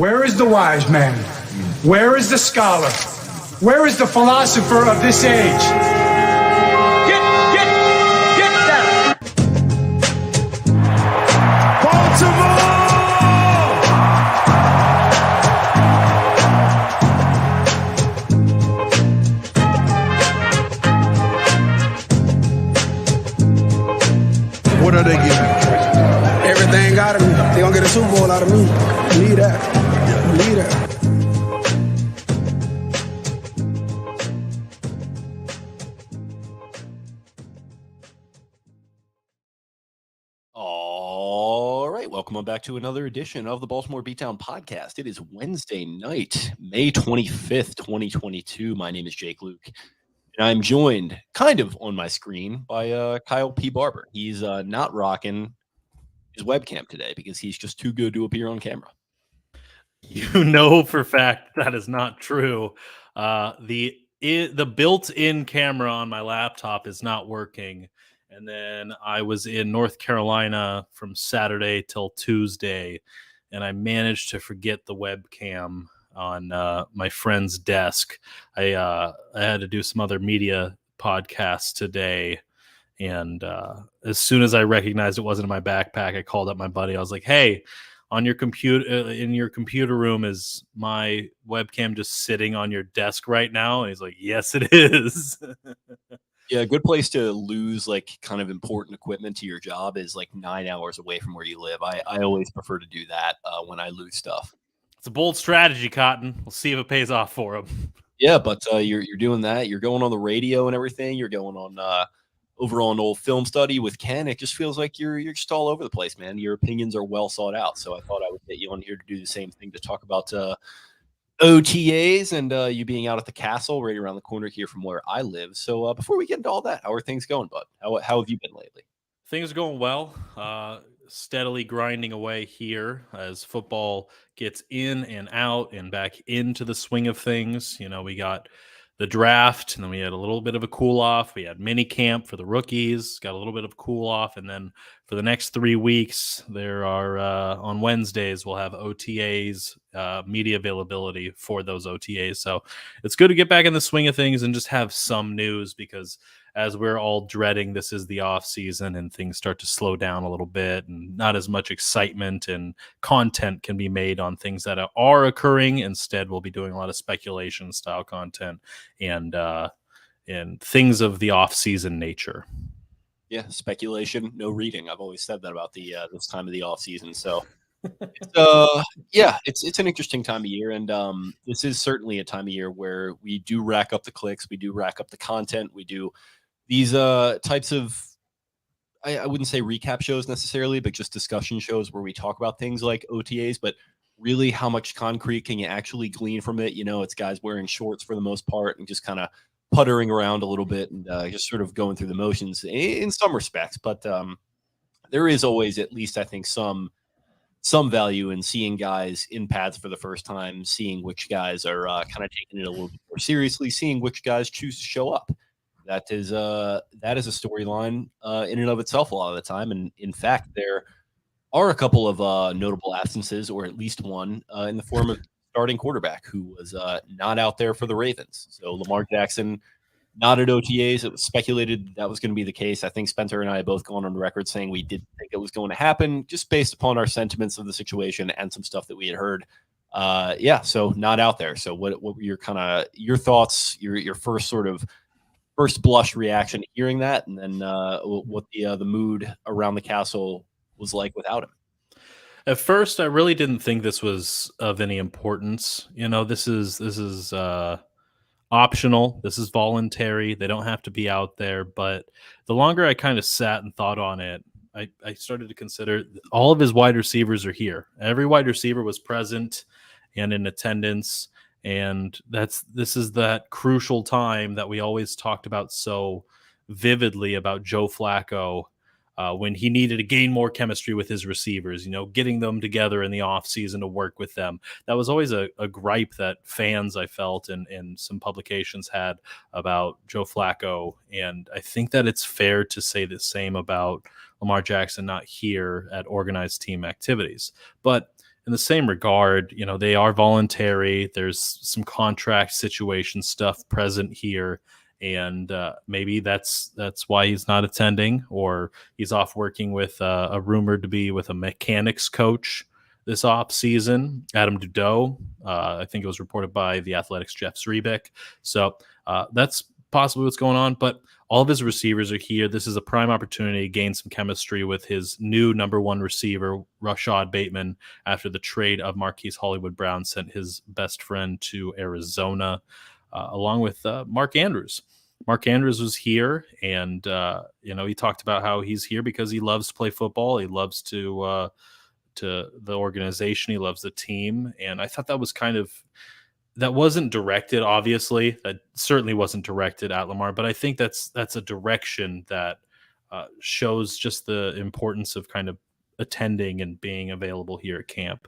Where is the wise man? Where is the scholar? Where is the philosopher of this age? Get down! Baltimore! What are they getting? Everything out of me. They gonna get a Super Bowl out of me. Believe that. Believe that. All right, welcome on back to another edition of the Baltimore Beatdown Podcast. It is Wednesday night, May 25th, 2022. My name is Jake Luke, and I'm joined, kind of on my screen, by Kyle P. Barber. He's not rocking his webcam today because he's just too good to appear on camera. You know for a fact that is not true. The built-in camera on my laptop is not working. And then I was in North Carolina from Saturday till Tuesday, and I managed to forget the webcam on my friend's desk. I had to do some other media podcasts today, and as soon as I recognized it wasn't in my backpack, I called up my buddy. I was like, "Hey, on your computer, in your computer room, is my webcam just sitting on your desk right now?" And he's like, "Yes, it is." Yeah, a good place to lose like kind of important equipment to your job is like 9 hours away from where you live. I always prefer to do that when I lose stuff. It's a bold strategy, Cotton. We'll see if it pays off for him. Yeah, but you're doing that. You're going on the radio and everything. You're going on over on old film study with Ken. It just feels like you're just all over the place, man. Your opinions are well sought out. So I thought I would get you on here to do the same thing, to talk about OTAs and you being out at the castle right around the corner here from where I live. So before we get into all that, how are things going, bud? How have you been lately? Things are going well. Steadily grinding away here as football gets in and out and back into the swing of things. You know, we got the draft, and then we had a little bit of a cool off. We had mini camp for the rookies, got a little bit of cool off, and then for the next 3 weeks, there are on Wednesdays we'll have OTAs, media availability for those OTAs. So it's good to get back in the swing of things and just have some news, because as we're all dreading, this is the off season and things start to slow down a little bit, and not as much excitement and content can be made on things that are occurring. Instead, we'll be doing a lot of speculation style content and things of the off season nature. Yeah, speculation, no reading. I've always said that about the this time of the off season. So it's an interesting time of year, and this is certainly a time of year where we do rack up the clicks, we do rack up the content, we do these types of, I wouldn't say recap shows necessarily, but just discussion shows where we talk about things like OTAs, but really how much concrete can you actually glean from it? You know, it's guys wearing shorts for the most part and just kind of puttering around a little bit and just sort of going through the motions in some respects. But there is always, at least I think, some value in seeing guys in pads for the first time, seeing which guys are kind of taking it a little bit more seriously, seeing which guys choose to show up. That is a storyline in and of itself a lot of the time. And in fact, there are a couple of notable absences, or at least one, in the form of starting quarterback who was not out there for the Ravens. So Lamar Jackson, not at OTAs. It was speculated that was going to be the case. I think Spencer and I have both gone on record saying we did think it was going to happen, just based upon our sentiments of the situation and some stuff that we had heard. So not out there. So what were your thoughts, your first blush reaction to hearing that, and then what the mood around the castle was like without him? At first, I really didn't think this was of any importance. You know, this is optional. This is voluntary. They don't have to be out there. But the longer I kind of sat and thought on it, I started to consider all of his wide receivers are here. Every wide receiver was present and in attendance. And this is that crucial time that we always talked about so vividly about Joe Flacco, when he needed to gain more chemistry with his receivers, you know, getting them together in the offseason to work with them. That was always a gripe that fans, I felt, and some publications had about Joe Flacco. And I think that it's fair to say the same about Lamar Jackson not here at organized team activities. But in the same regard, they are voluntary. There's some contract situation stuff present here. And maybe that's why he's not attending, or he's off working with a rumored to be with a mechanics coach this off season, Adam Dudeau. I think it was reported by the Athletics' Jeff Zrebiec. So that's possibly what's going on. But all of his receivers are here. This is a prime opportunity to gain some chemistry with his new number one receiver, Rashad Bateman, after the trade of Marquise Hollywood Brown sent his best friend to Arizona, along with Mark Andrews. Mark Andrews was here, and he talked about how he's here because he loves to play football. He loves to the organization. He loves the team, and I thought that was that wasn't directed. Obviously, that certainly wasn't directed at Lamar, but I think that's a direction that shows just the importance of kind of attending and being available here at camp.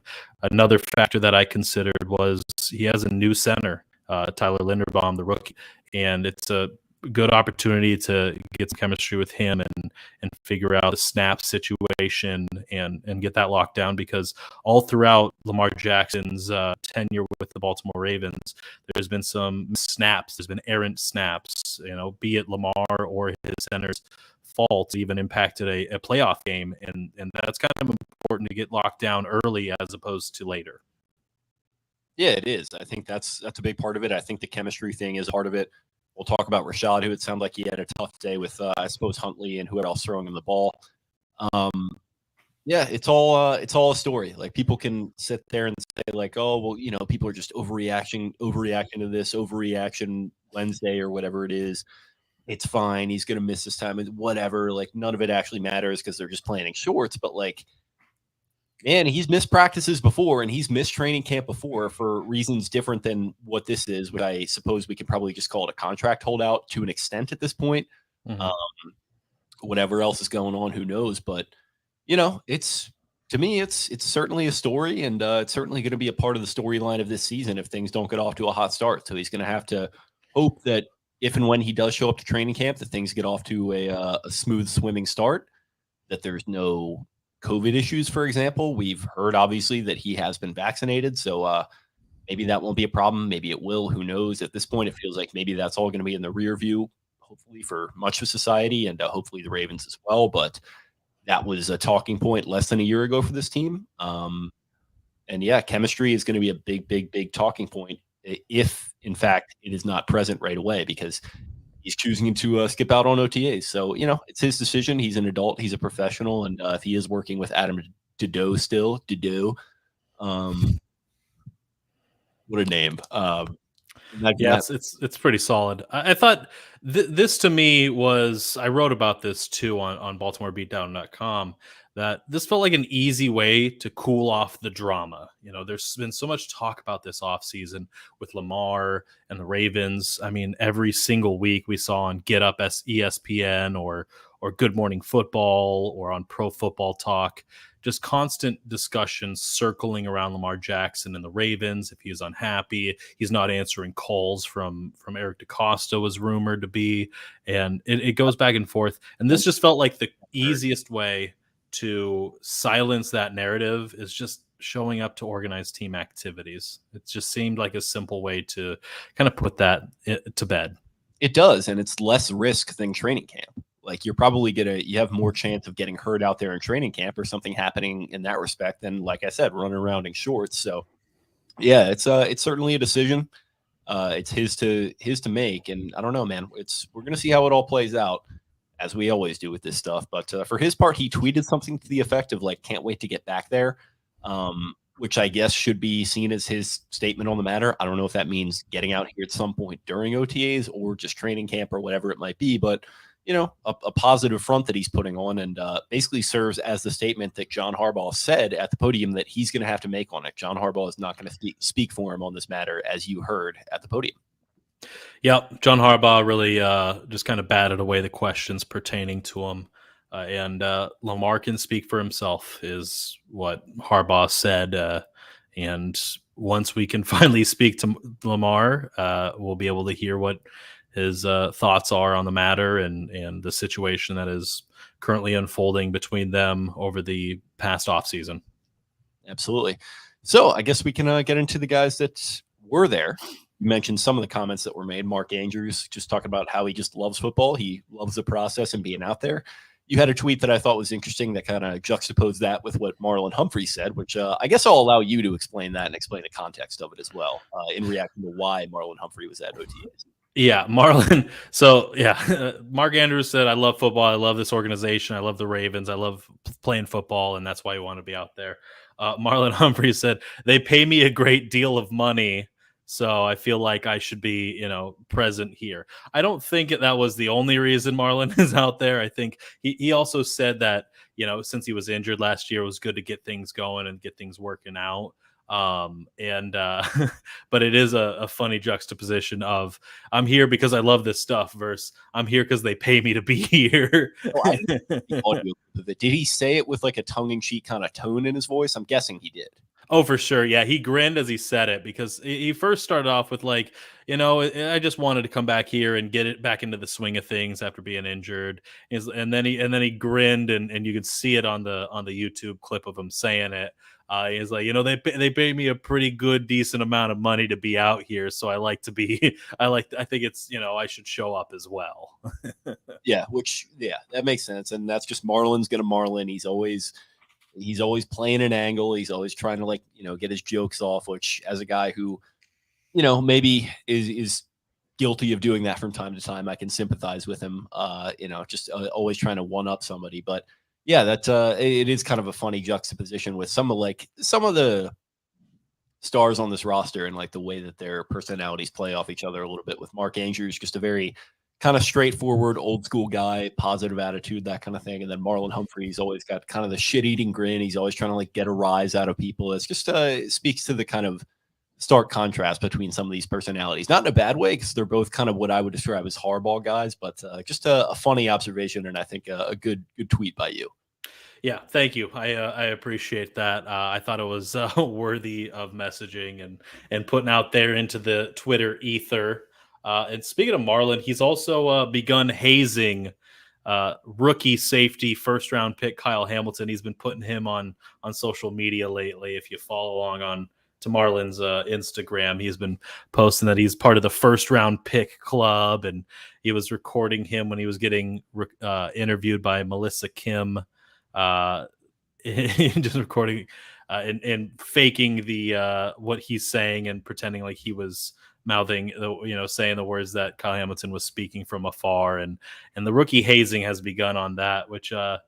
Another factor that I considered was he has a new center, Tyler Linderbaum, the rookie, and it's a good opportunity to get some chemistry with him and figure out the snap situation and get that locked down, because all throughout Lamar Jackson's tenure with the Baltimore Ravens, there's been some snaps, there's been errant snaps, be it Lamar or his center's fault, even impacted a playoff game, and that's kind of important to get locked down early as opposed to later. Yeah, it is. I think that's a big part of it. I think the chemistry thing is a part of it. We'll talk about Rashad, who it sounded like he had a tough day with, I suppose, Huntley and whoever else throwing him the ball. Yeah, it's all a story. Like, people can sit there and say like, oh, well, people are just overreaction to this, overreaction Wednesday or whatever it is. It's fine. He's going to miss this time and whatever. Like, none of it actually matters because they're just planning shorts. But like, man, he's missed practices before and he's missed training camp before for reasons different than what this is, which I suppose we could probably just call it a contract holdout to an extent at this point. Mm-hmm. Whatever else is going on, who knows? But, to me, it's certainly a story, and it's certainly going to be a part of the storyline of this season if things don't get off to a hot start. So he's going to have to hope that if and when he does show up to training camp, that things get off to a smooth swimming start, that there's no COVID issues, for example. We've heard, obviously, that he has been vaccinated, so maybe that won't be a problem. Maybe it will. Who knows? At this point, it feels like maybe that's all going to be in the rear view, hopefully for much of society, and hopefully the Ravens as well. But that was a talking point less than a year ago for this team. And yeah, chemistry is going to be a big, big, big talking point if, in fact, it is not present right away, because he's choosing to skip out on OTAs. So, it's his decision. He's an adult. He's a professional. And if he is working with Adam Dudeau still, what a name. Yes, it's pretty solid. I thought this to me was, I wrote about this too on BaltimoreBeatdown.com, that this felt like an easy way to cool off the drama. There's been so much talk about this offseason with Lamar and the Ravens. I mean, every single week we saw on Get Up ESPN or Good Morning Football or on Pro Football Talk, just constant discussions circling around Lamar Jackson and the Ravens. If he is unhappy, he's not answering calls from Eric DeCosta was rumored to be, and it goes back and forth. And this just felt like the easiest way to silence that narrative is just showing up to organized team activities. It just seemed like a simple way to kind of put that to bed. It does, and it's less risk than training camp. Like, you're probably you have more chance of getting hurt out there in training camp or something happening in that respect than, like I said, running around in shorts. So yeah, it's certainly a decision. It's his to make. And I don't know, man, we're going to see how it all plays out, as we always do with this stuff. But for his part, he tweeted something to the effect of like, can't wait to get back there. Which I guess should be seen as his statement on the matter. I don't know if that means getting out here at some point during OTAs or just training camp or whatever it might be, but a positive front that he's putting on, and basically serves as the statement that John Harbaugh said at the podium that he's going to have to make on it. John Harbaugh is not going to speak for him on this matter, as you heard at the podium. Yeah, John Harbaugh really just kind of batted away the questions pertaining to him. And Lamar can speak for himself, is what Harbaugh said. And once we can finally speak to Lamar, we'll be able to hear what his thoughts are on the matter and the situation that is currently unfolding between them over the past offseason. Absolutely. So I guess we can get into the guys that were there. You mentioned some of the comments that were made. Mark Andrews just talking about how he just loves football. He loves the process and being out there. You had a tweet that I thought was interesting that kind of juxtaposed that with what Marlon Humphrey said, which I guess I'll allow you to explain that and explain the context of it as well in reaction to why Marlon Humphrey was at OTAs. Yeah, Marlon. So, yeah, Mark Andrews said, I love football. I love this organization. I love the Ravens. I love playing football, and that's why you want to be out there. Marlon Humphrey said, they pay me a great deal of money, so I feel like I should be, present here. I don't think that was the only reason Marlon is out there. I think he also said that, since he was injured last year, it was good to get things going and get things working out. But it is a funny juxtaposition of I'm here because I love this stuff versus I'm here because they pay me to be here. Did he say it with like a tongue-in-cheek kind of tone in his voice? I'm guessing he did. Oh, for sure. Yeah, he grinned as he said it because he first started off with like, I just wanted to come back here and get it back into the swing of things after being injured. And then he grinned and you could see it on the YouTube clip of him saying it. He's like, they pay me a pretty good, decent amount of money to be out here. So I like to be, I think it's, I should show up as well. Yeah, that makes sense. And that's just Marlon's going to Marlon. He's always playing an angle. He's always trying to get his jokes off, which as a guy who, maybe is guilty of doing that from time to time, I can sympathize with him, just always trying to one up somebody. But yeah, that it is kind of a funny juxtaposition with some of the stars on this roster and like the way that their personalities play off each other a little bit. With Mark Andrews, just a very kind of straightforward, old school guy, positive attitude, that kind of thing. And then Marlon Humphrey's always got kind of the shit-eating grin. He's always trying to like get a rise out of people. It's just it speaks to the kind of stark contrast between some of these personalities. Not in a bad way, because they're both kind of what I would describe as hardball guys, but just a funny observation, and I think a good tweet by you. Yeah, thank you. I appreciate that. I thought it was worthy of messaging and putting out there into the Twitter ether. And speaking of Marlon, he's also begun hazing rookie safety first-round pick Kyle Hamilton. He's been putting him on social media lately. If you follow along to Marlon's Instagram, he's been posting that he's part of the first-round pick club, and he was recording him when he was getting interviewed by Melissa Kim. Just recording and faking the what he's saying and pretending like he was mouthing saying the words that Kyle Hamilton was speaking from afar, and the rookie hazing has begun on that, which it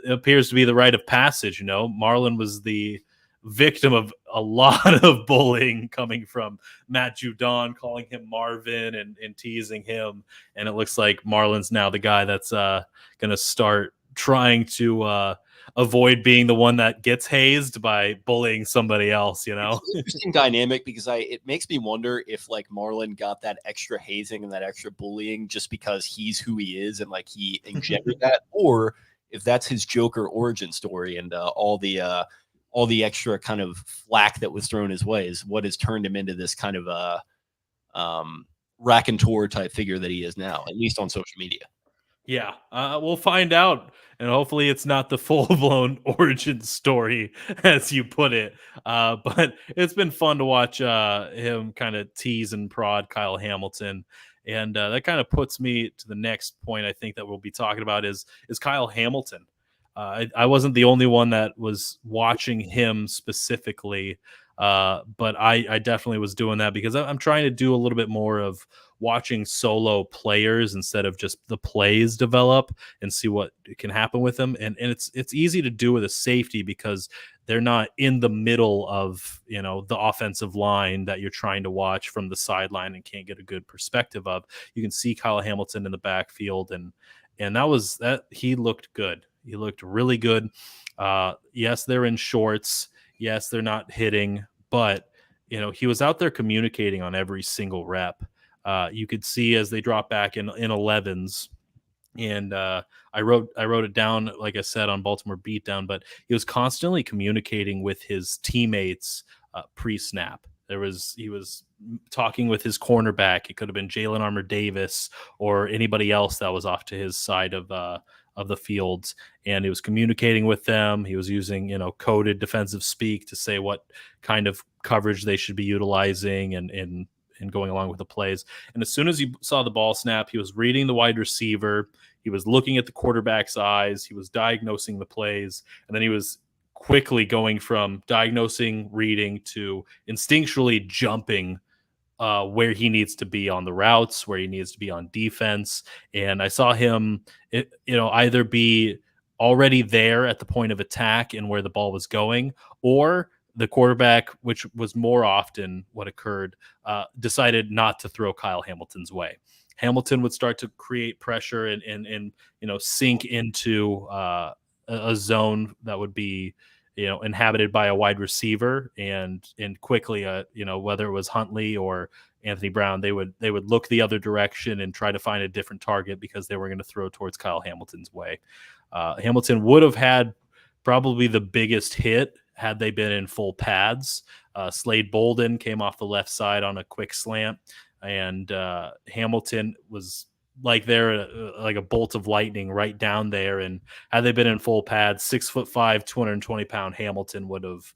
appears to be the rite of passage. Marlon was the victim of a lot of bullying coming from Matt Judon, calling him Marvin and teasing him, and it looks like Marlon's now the guy that's gonna start trying to avoid being the one that gets hazed by bullying somebody else. It's an interesting dynamic, because it makes me wonder if like Marlon got that extra hazing and that extra bullying just because he's who he is and like he engendered that, or if that's his Joker origin story and all the extra kind of flack that was thrown his way is what has turned him into this kind of raconteur type figure that he is now, at least on social media. Yeah, we'll find out, and hopefully it's not the full-blown origin story, as you put it. But it's been fun to watch him kind of tease and prod Kyle Hamilton, and that kind of puts me to the next point I think that we'll be talking about is Kyle Hamilton. I wasn't the only one that was watching him specifically, but I definitely was doing that because I'm trying to do a little bit more of watching solo players instead of just the plays develop and see what can happen with them. And it's easy to do with a safety because they're not in the middle of, the offensive line that you're trying to watch from the sideline and can't get a good perspective of. You can see Kyle Hamilton in the backfield, and that he looked good. He looked really good. Yes, they're in shorts. Yes, they're not hitting, but he was out there communicating on every single rep. You could see as they drop back in 11s, and I wrote it down, like I said, on Baltimore Beatdown, but he was constantly communicating with his teammates pre-snap. He was talking with his cornerback. It could have been Jalen Armour Davis or anybody else that was off to his side of of the field, and he was communicating with them. He was using, coded defensive speak to say what kind of coverage they should be utilizing and going along with the plays. And as soon as he saw the ball snap, he was reading the wide receiver. He was looking at the quarterback's eyes. He was diagnosing the plays. And then he was quickly going from diagnosing, reading to instinctually jumping where he needs to be on the routes, where he needs to be on defense. And I saw him, either be already there at the point of attack and where the ball was going, or the quarterback, which was more often what occurred, decided not to throw Kyle Hamilton's way. Hamilton would start to create pressure and sink into a zone that would be inhabited by a wide receiver, and quickly whether it was Huntley or Anthony Brown, they would look the other direction and try to find a different target because they were going to throw towards Kyle Hamilton's way. Hamilton would have had probably the biggest hit had they been in full pads. Slade Bolden came off the left side on a quick slant, and Hamilton was like a bolt of lightning right down there. And had they been in full pads, 6'5", 220-pound Hamilton would have,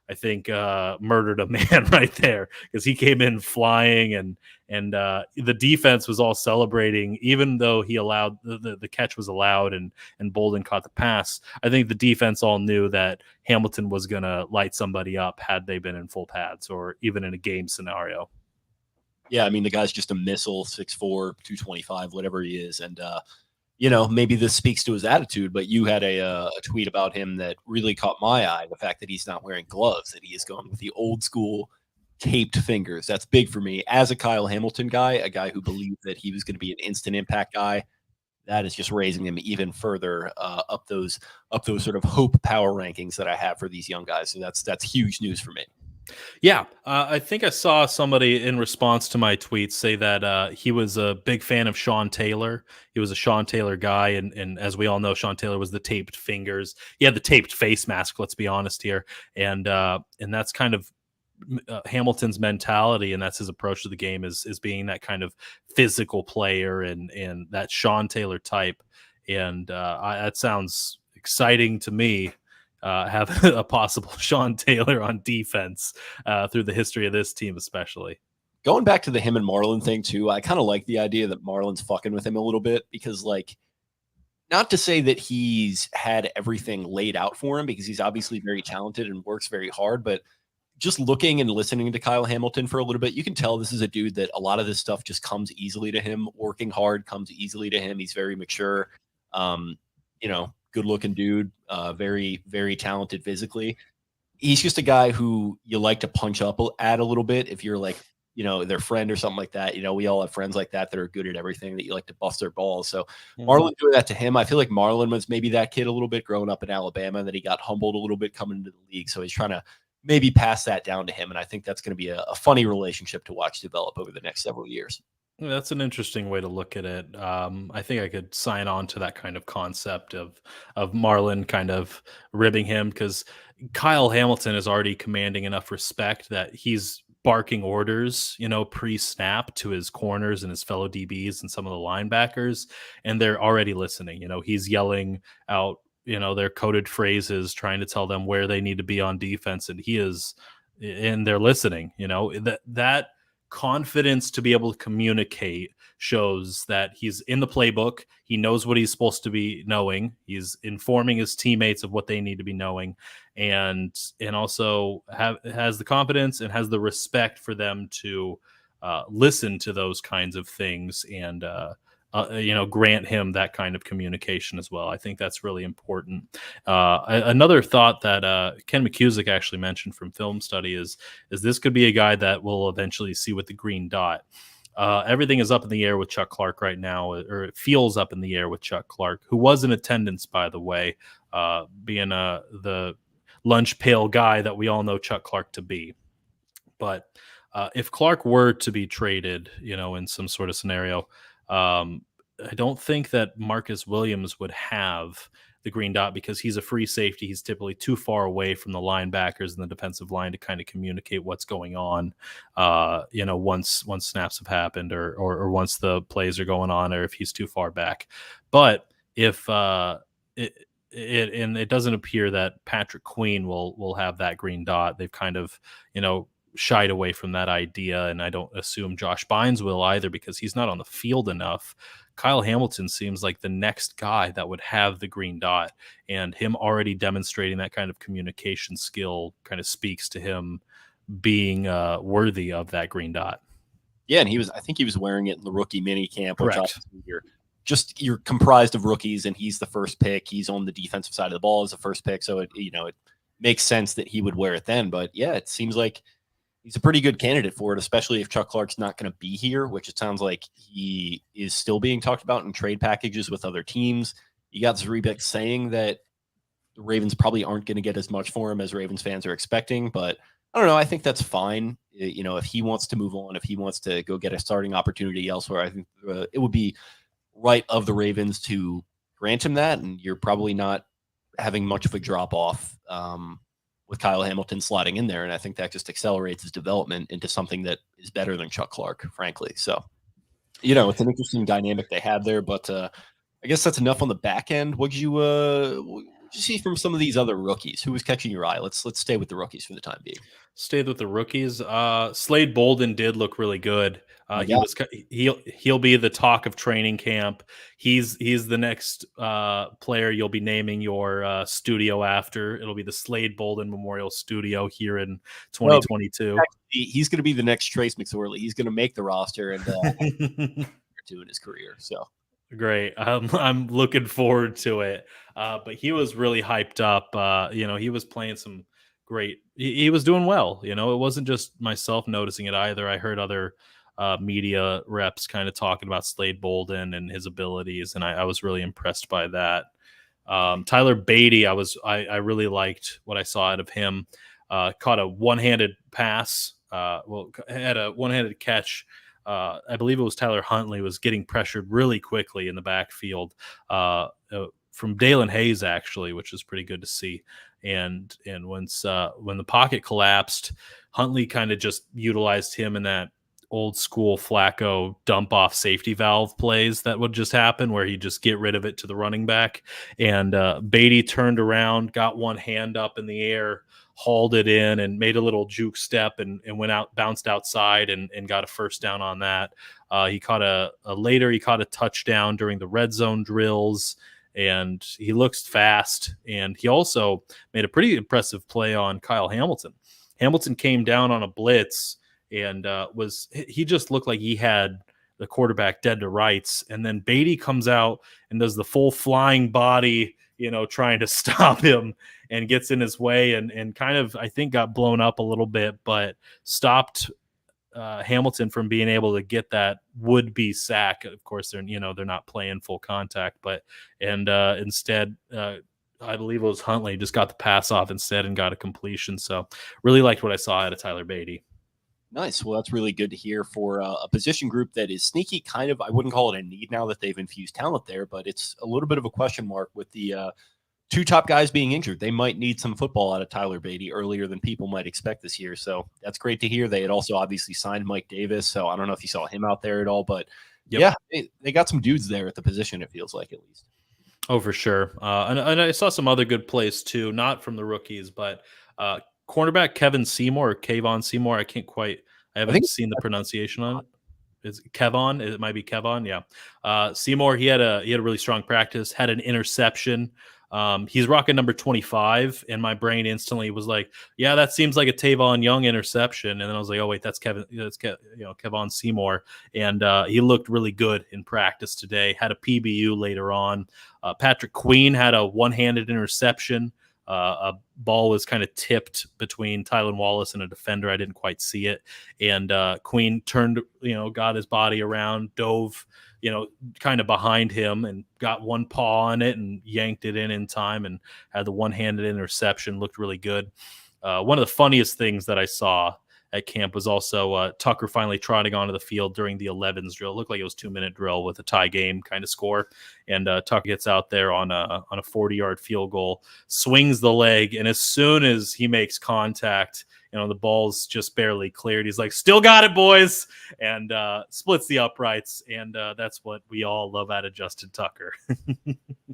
I think, murdered a man right there, because he came in flying, and the defense was all celebrating, even though he allowed the catch was allowed and Bolden caught the pass. I think the defense all knew that Hamilton was going to light somebody up had they been in full pads or even in a game scenario. Yeah, I mean, the guy's just a missile, 6'4", 225, whatever he is. And, maybe this speaks to his attitude, but you had a tweet about him that really caught my eye, the fact that he's not wearing gloves, that he is going with the old school taped fingers. That's big for me. As a Kyle Hamilton guy, a guy who believed that he was going to be an instant impact guy, that is just raising him even further up those sort of hope power rankings that I have for these young guys. So that's huge news for me. Yeah, I think I saw somebody in response to my tweet say that he was a big fan of Sean Taylor. He was a Sean Taylor guy, and as we all know, Sean Taylor was the taped fingers. He had the taped face mask, let's be honest here, and that's kind of Hamilton's mentality, and that's his approach to the game is being that kind of physical player and that Sean Taylor type. And that sounds exciting to me. Have a possible Sean Taylor on defense through the history of this team, especially. Going back to the him and Marlon thing too, I kind of like the idea that Marlon's fucking with him a little bit, because, like, not to say that he's had everything laid out for him, because he's obviously very talented and works very hard, but just looking and listening to Kyle Hamilton for a little bit, you can tell this is a dude that a lot of this stuff just comes easily to him. Working hard comes easily to him. He's very mature. Good looking dude, very, very talented physically. He's just a guy who you like to punch up at a little bit if you're like, their friend or something like that. We all have friends like that are good at everything, that you like to bust their balls. So Marlon doing that to him, I feel like Marlon was maybe that kid a little bit growing up in Alabama, that he got humbled a little bit coming into the league. So he's trying to maybe pass that down to him. And I think that's going to be a funny relationship to watch develop over the next several years. That's an interesting way to look at it. I think I could sign on to that kind of concept of Marlon kind of ribbing him, because Kyle Hamilton is already commanding enough respect that he's barking orders, pre-snap to his corners and his fellow DBs and some of the linebackers, and they're already listening. He's yelling out, their coded phrases, trying to tell them where they need to be on defense, and they're listening. That confidence to be able to communicate shows that he's in the playbook. He knows what he's supposed to be knowing. He's informing his teammates of what they need to be knowing, and also has the confidence and has the respect for them to listen to those kinds of things and grant him that kind of communication as well. I think that's really important. Another thought that Ken McCusick actually mentioned from film study is this could be a guy that we'll eventually see with the green dot. Everything is up in the air with Chuck Clark right now, or it feels up in the air with Chuck Clark, who was in attendance, by the way, being the lunch pail guy that we all know Chuck Clark to be. But if Clark were to be traded, in some sort of scenario, I don't think that Marcus Williams would have the green dot, because he's a free safety. He's typically too far away from the linebackers and the defensive line to kind of communicate what's going on, once snaps have happened or once the plays are going on, or if he's too far back. But if and it doesn't appear that Patrick Queen will have that green dot. They've kind of, shied away from that idea, and I don't assume Josh Bynes will either because he's not on the field enough. Kyle Hamilton seems like the next guy that would have the green dot, and him already demonstrating that kind of communication skill kind of speaks to him being worthy of that green dot. Yeah, and I think he was wearing it in the rookie mini camp, which Correct. you're comprised of rookies, and he's the first pick. He's on the defensive side of the ball as the first pick, so it makes sense that he would wear it then. But yeah, it seems like he's a pretty good candidate for it, especially if Chuck Clark's not going to be here, which it sounds like he is still being talked about in trade packages with other teams. You got Zrebiec saying that the Ravens probably aren't going to get as much for him as Ravens fans are expecting, but I don't know. I think that's fine. If he wants to move on, if he wants to go get a starting opportunity elsewhere, I think it would be right of the Ravens to grant him that, and you're probably not having much of a drop off with Kyle Hamilton slotting in there, and I think that just accelerates his development into something that is better than Chuck Clark, frankly. So, it's an interesting dynamic they have there, but I guess that's enough on the back end. What did you see from some of these other rookies? Who was catching your eye? Let's stay with the rookies for the time being. Stayed with the rookies. Slade Bolden did look really good. He'll be the talk of training camp. He's the next player you'll be naming your studio after. It'll be the Slade Bolden Memorial Studio here in 2022. He's going to be the next Trace McSorley. He's going to make the roster and two in his career. So great. I'm looking forward to it. But he was really hyped up. He was playing some great. He was doing well. It wasn't just myself noticing it either. I heard other media reps kind of talking about Slade Bolden and his abilities, and I was really impressed by that. Tyler Beatty, I really liked what I saw out of him. Caught a one-handed pass. Had a one-handed catch. I believe it was Tyler Huntley was getting pressured really quickly in the backfield from Dalen Hayes, actually, which is pretty good to see. And once when the pocket collapsed, Huntley kind of just utilized him in that old school Flacco dump off safety valve plays that would just happen where he just get rid of it to the running back. And Beatty turned around, got one hand up in the air, hauled it in and made a little juke step and went out, bounced outside and got a first down on that. He caught he caught a touchdown during the red zone drills, and he looks fast. And he also made a pretty impressive play on Kyle Hamilton. Hamilton came down on a blitz and he just looked like he had the quarterback dead to rights. And then Beatty comes out and does the full flying body, trying to stop him, and gets in his way and kind of, I think, got blown up a little bit, but stopped Hamilton from being able to get that would-be sack. Of course, they're not playing full contact, but instead, I believe it was Huntley just got the pass off instead and got a completion. So really liked what I saw out of Tyler Beatty. Nice. Well, that's really good to hear for a position group that is sneaky, kind of. I wouldn't call it a need now that they've infused talent there, but it's a little bit of a question mark with the two top guys being injured. They might need some football out of Tyler Beatty earlier than people might expect this year. So that's great to hear. They had also obviously signed Mike Davis. So I don't know if you saw him out there at all, but yeah, they got some dudes there at the position, it feels like, at least. Oh, for sure. And I saw some other good plays too, not from the rookies, but cornerback Kevon Seymour. I haven't seen the pronunciation on it. Is it Kevon? It might be Kevon. Yeah. Seymour, he had a really strong practice, had an interception. He's rocking number 25, and my brain instantly was like, yeah, that seems like a Tavon Young interception. And then I was like, oh wait, that's Kevon Seymour. And he looked really good in practice today, had a PBU later on. Patrick Queen had a one-handed interception. A ball was kind of tipped between Tylan Wallace and a defender. I didn't quite see it. And Queen turned, got his body around, dove, kind of behind him and got one paw on it and yanked it in time and had the one-handed interception. Looked really good. One of the funniest things that I saw at camp was also Tucker finally trotting onto the field during the 11s drill. It looked like it was 2-minute drill with a tie game kind of score. And Tucker gets out there on a 40-yard field goal, swings the leg, and as soon as he makes contact, the ball's just barely cleared. He's like, still got it, boys, and splits the uprights. And that's what we all love out of Justin Tucker.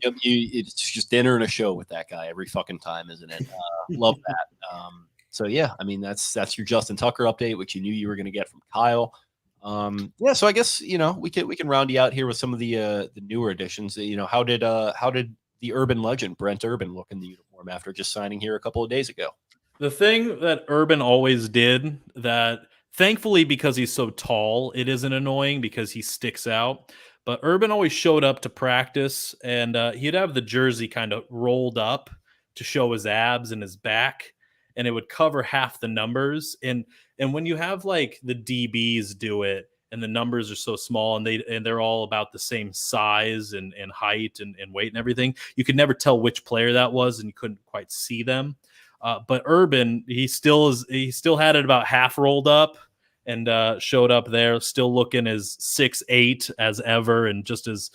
Yep, it's just dinner and a show with that guy every fucking time, isn't it? Love that. So yeah, I mean that's your Justin Tucker update, which you knew you were going to get from Kyle. Yeah, so I guess we can round you out here with some of the newer additions. How did the urban legend Brent Urban look in the uniform after just signing here a couple of days ago? The thing that Urban always did that, thankfully, because he's so tall, it isn't annoying because he sticks out. But Urban always showed up to practice, and he'd have the jersey kind of rolled up to show his abs and his back, and it would cover half the numbers. And when you have like the DBs do it, and the numbers are so small, and they're all about the same size and height and weight and everything, you could never tell which player that was, and you couldn't quite see them. But Urban, he still had it about half rolled up and showed up there, still looking as 6'8" as ever, and just as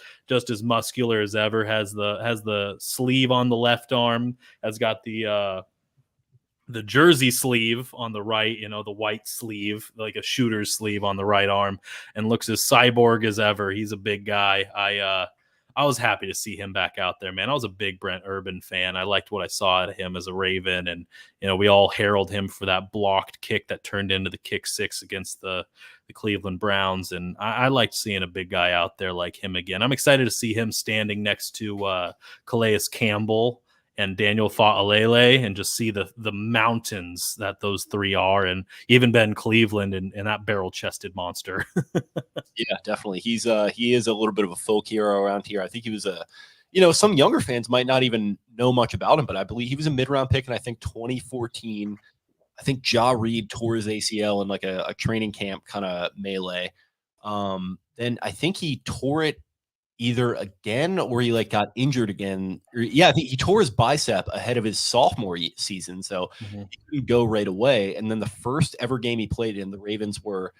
muscular as ever. Has the sleeve on the left arm, has got the jersey sleeve on the right, the white sleeve, like a shooter's sleeve on the right arm, and looks as cyborg as ever. He's a big guy. I was happy to see him back out there, man. I was a big Brent Urban fan. I liked what I saw out of him as a Raven, and we all heralded him for that blocked kick that turned into the kick six against the Cleveland Browns, and I liked seeing a big guy out there like him again. I'm excited to see him standing next to Calais Campbell and Daniel Fa'alele, and just see the mountains that those three are, and even Ben Cleveland and that barrel-chested monster. Yeah, definitely. He is a little bit of a folk hero around here. I think he was some younger fans might not even know much about him, but I believe he was a mid-round pick in, I think, 2014. I think Ja Reed tore his ACL in like a training camp kind of melee. Then I think he tore it either again or he got injured again. I think he tore his bicep ahead of his sophomore season, so he couldn't go right away. And then the first ever game he played in, the Ravens were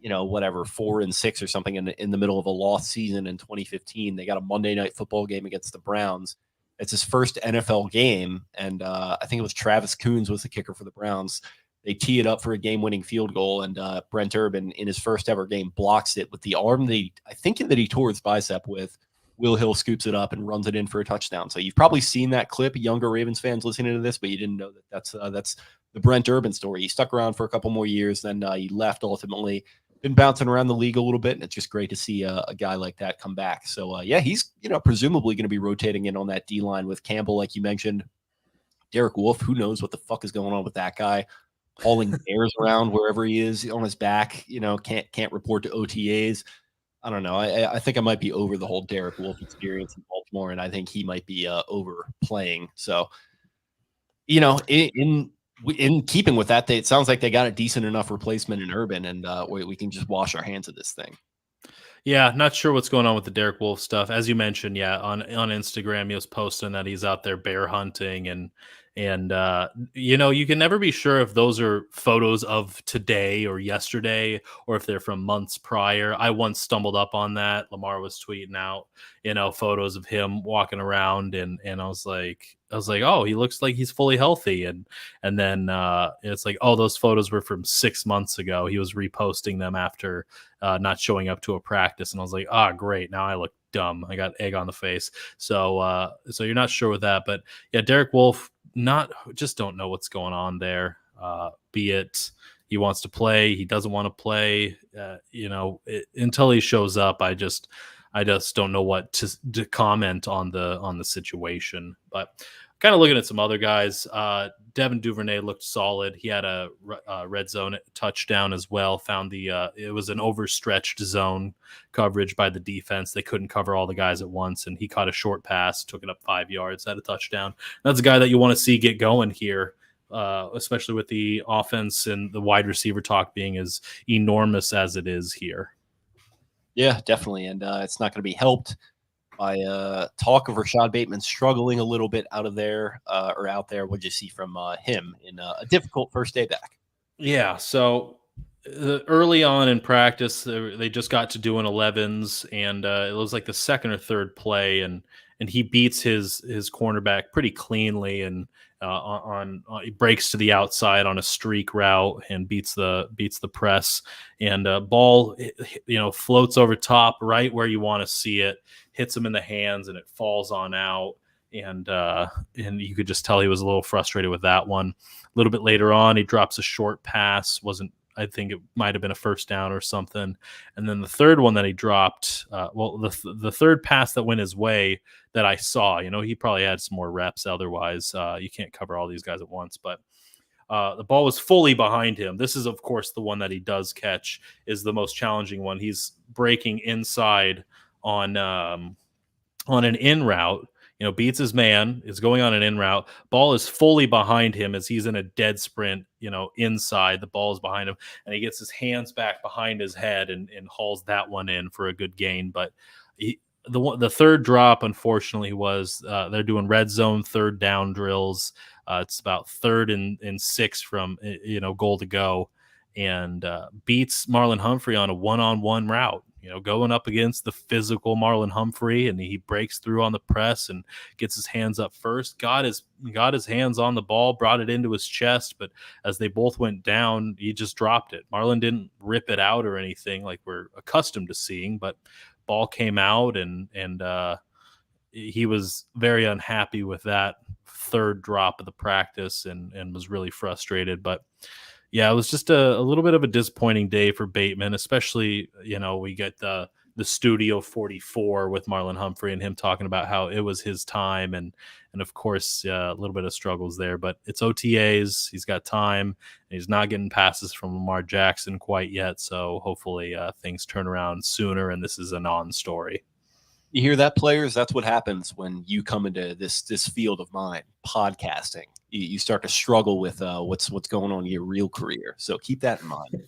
4-6 or something in the middle of a lost season in 2015. They got a Monday Night Football game against the Browns. It's his first NFL game, and I think it was Travis Coons was the kicker for the Browns. They tee it up for a game-winning field goal, and Brent Urban, in his first ever game, blocks it with the arm that he tore his bicep with. Will Hill scoops it up and runs it in for a touchdown. So you've probably seen that clip, younger Ravens fans listening to this, but you didn't know that's the Brent Urban story. He stuck around for a couple more years, then he left ultimately. Been bouncing around the league a little bit, and it's just great to see a guy like that come back. So, he's presumably going to be rotating in on that D-line with Campbell, like you mentioned. Derek Wolfe, who knows what the fuck is going on with that guy? Hauling bears around wherever he is on his back, can't report to OTAs. I don't know. I think I might be over the whole Derek Wolfe experience in Baltimore, and I think he might be overplaying. So, in keeping with that, it sounds like they got a decent enough replacement in Urban, and we can just wash our hands of this thing. Yeah, not sure what's going on with the Derek Wolfe stuff. As you mentioned, on Instagram, he was posting that he's out there bear hunting, and you can never be sure if those are photos of today or yesterday, or if they're from months prior. I once stumbled up on that. Lamar was tweeting out, photos of him walking around, and I was like, oh, he looks like he's fully healthy, and then it's like, oh, those photos were from 6 months ago. He was reposting them after not showing up to a practice, and I was like, great, now I look dumb. I got egg on the face. So you're not sure with that, but yeah, Derek Wolfe, just don't know what's going on there. Be it he wants to play, he doesn't want to play. Until he shows up, I just don't know what to comment on the situation. But kind of looking at some other guys, Devin Duvernay looked solid. He had a red zone touchdown as well. Found it was an overstretched zone coverage by the defense. They couldn't cover all the guys at once, and he caught a short pass, took it up 5 yards, had a touchdown. That's a guy that you want to see get going here, especially with the offense and the wide receiver talk being as enormous as it is here. Yeah, definitely, and it's not going to be helped by talk of Rashad Bateman struggling a little bit out there. What'd you see from him in a difficult first day back? Yeah, so early on in practice, they just got to doing 11s, and it was like the second or third play, and and he beats his cornerback pretty cleanly, and he breaks to the outside on a streak route and beats the press, and ball floats over top right where you want to see it, hits him in the hands, and it falls on out. And you could just tell he was a little frustrated with that one. A little bit later on, he drops a short pass. I think it might have been a first down or something. And then the third one that he dropped, the third pass that went his way that I saw, he probably had some more reps. Otherwise, you can't cover all these guys at once. But the ball was fully behind him. This is, of course, the one that he does catch is the most challenging one. He's breaking inside on an in route. Beats his man, is going on an in route. Ball is fully behind him as he's in a dead sprint, inside. The ball is behind him, and he gets his hands back behind his head and hauls that one in for a good gain. But the third drop, unfortunately, was they're doing red zone third down drills. It's about 3rd and 6 from, goal to go, and beats Marlon Humphrey on a one-on-one route. Going up against the physical Marlon Humphrey, and he breaks through on the press and gets his hands up first. Got his hands on the ball, brought it into his chest, but as they both went down, he just dropped it. Marlon didn't rip it out or anything like we're accustomed to seeing, but ball came out, and he was very unhappy with that third drop of the practice and was really frustrated. But yeah, it was just a little bit of a disappointing day for Bateman, especially, we get the Studio 44 with Marlon Humphrey and him talking about how it was his time. And of course, a little bit of struggles there, but it's OTAs. He's got time, and he's not getting passes from Lamar Jackson quite yet. So hopefully things turn around sooner, and this is a non-story. You hear that, players? That's what happens when you come into this field of mine, podcasting. You start to struggle with what's going on in your real career. So keep that in mind.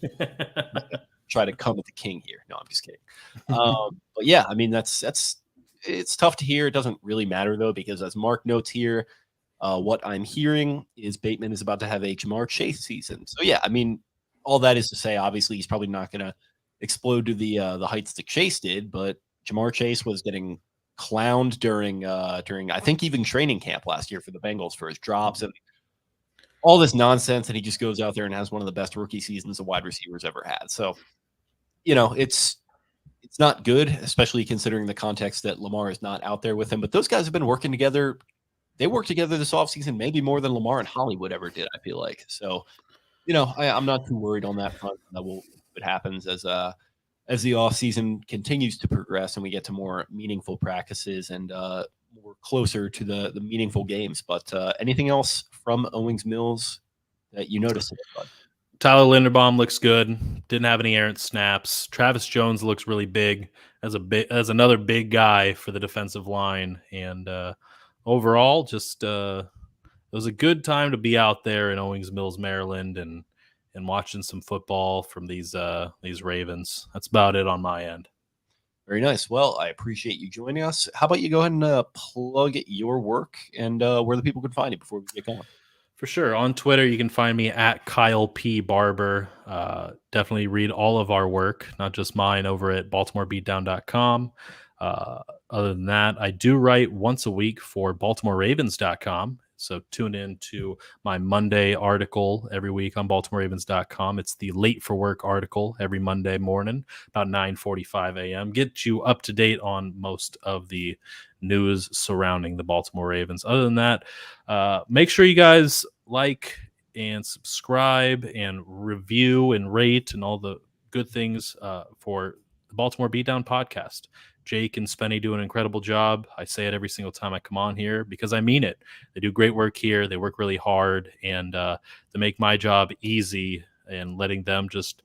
Try to come at the king here. No, I'm just kidding. But yeah, I mean, it's tough to hear. It doesn't really matter though, because as Mark notes here, what I'm hearing is Bateman is about to have a Jamar Chase season. So yeah, I mean, all that is to say, obviously, he's probably not going to explode to the heights that Chase did, but Jamar Chase was getting clowned during I think even training camp last year for the Bengals for his drops and all this nonsense, and he just goes out there and has one of the best rookie seasons a wide receiver's ever had. So, it's not good, especially considering the context that Lamar is not out there with him. But those guys have been working together. They worked together this offseason, maybe more than Lamar and Hollywood ever did, I feel like. So, I'm not too worried on that front. That will what happens as the offseason continues to progress and we get to more meaningful practices and more closer to the meaningful games. But anything else from Owings Mills that you noticed? Tyler Linderbaum looks good. Didn't have any errant snaps. Travis Jones looks really big as another big guy for the defensive line. And overall, just it was a good time to be out there in Owings Mills, Maryland, and watching some football from these Ravens. That's about it on my end. Very nice. Well, I appreciate you joining us. How about you go ahead and plug your work and where the people can find you before we get going? For sure. On Twitter, you can find me at Kyle P. Barber. Definitely read all of our work, not just mine, over at BaltimoreBeatdown.com. Other than that, I do write once a week for BaltimoreRavens.com. So tune in to my Monday article every week on BaltimoreRavens.com. It's the Late for Work article every Monday morning, about 9:45 a.m. Get you up to date on most of the news surrounding the Baltimore Ravens. Other than that, make sure you guys like and subscribe and review and rate and all the good things for the Baltimore Beatdown Podcast. Jake and Spenny do an incredible job. I say it every single time I come on here because I mean it. They do great work here. They work really hard, and to make my job easy and letting them just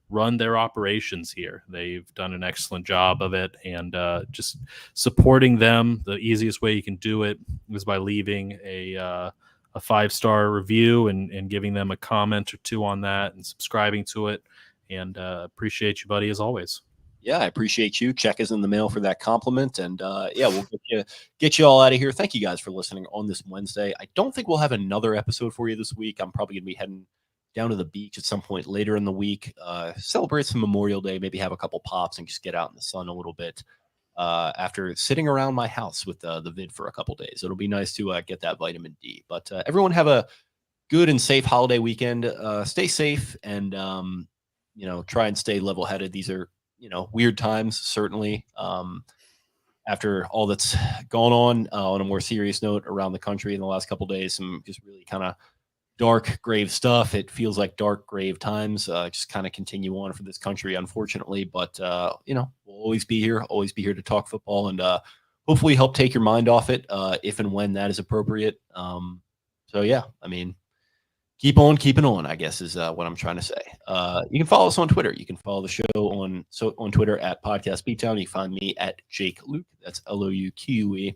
run their operations here. They've done an excellent job of it, and just supporting them, the easiest way you can do it is by leaving a 5-star review and giving them a comment or two on that and subscribing to it. And appreciate you, buddy, as always. Yeah, I appreciate you. Check is in the mail for that compliment. And we'll get you all out of here. Thank you guys for listening on this Wednesday. I don't think we'll have another episode for you this week. I'm probably going to be heading down to the beach at some point later in the week, celebrate some Memorial Day, maybe have a couple pops and just get out in the sun a little bit. after sitting around my house with the vid for a couple days. It'll be nice to get that vitamin D. But everyone have a good and safe holiday weekend. Stay safe and, try and stay level-headed. These are, weird times, certainly. After all that's gone on a more serious note around the country in the last couple of days, some just really kind of dark, grave stuff. It feels like dark, grave times just kind of continue on for this country, unfortunately. But, we'll always be here to talk football and hopefully help take your mind off it if and when that is appropriate. Keep on keeping on, I guess, is what I'm trying to say. You can follow us on Twitter. You can follow the show on Twitter at Podcast Beatdown. You can find me at Jake Luke. That's Louque.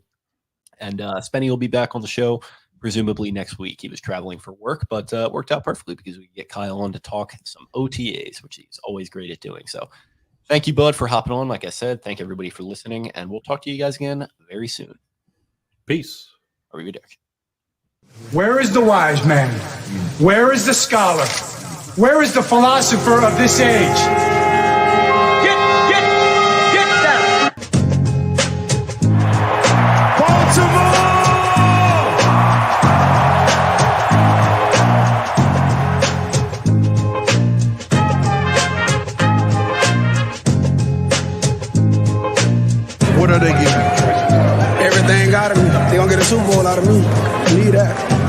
And Spenny will be back on the show presumably next week. He was traveling for work, but worked out perfectly because we get Kyle on to talk some OTAs, which he's always great at doing. So thank you, Bud, for hopping on. Like I said, thank everybody for listening, and we'll talk to you guys again very soon. Peace. Arrivederci. Where is the wise man? Where is the scholar? Where is the philosopher of this age? Get down! Baltimore! What are they getting? Everything out of me. They gonna get a Super Bowl out of me. Believe that.